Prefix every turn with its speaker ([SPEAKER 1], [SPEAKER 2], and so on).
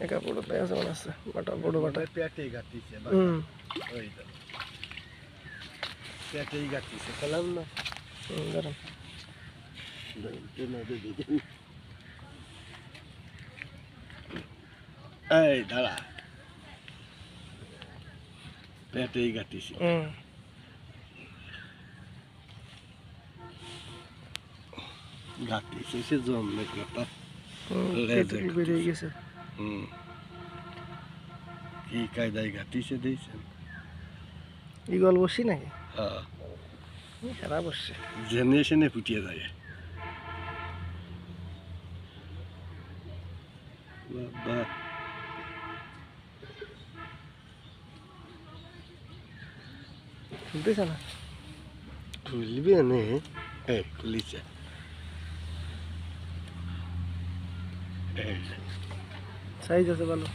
[SPEAKER 1] একা বড় তাই আছে মনে আছে বাটা বড় বাটা
[SPEAKER 2] পেটেই গাতিছে ওই তো পেটেই গাতিছে খেলাম না
[SPEAKER 1] দাঁড়ান
[SPEAKER 2] এই দাঁড়া পেটেই গাতিছে গাতিছে সে জন্মে কথা
[SPEAKER 1] বেরিয়ে গেছে
[SPEAKER 2] কি কায়দায় গাতিছে দিয়েছেন
[SPEAKER 1] ইগল বসি নাকি
[SPEAKER 2] হ্যাঁ
[SPEAKER 1] সারা বসছে
[SPEAKER 2] জেনে সেনে ফুটিয়ে যায় বাবা
[SPEAKER 1] খুলতেছে না
[SPEAKER 2] খুলবে না এই খুলিছে
[SPEAKER 1] সাইজ আছে ভালো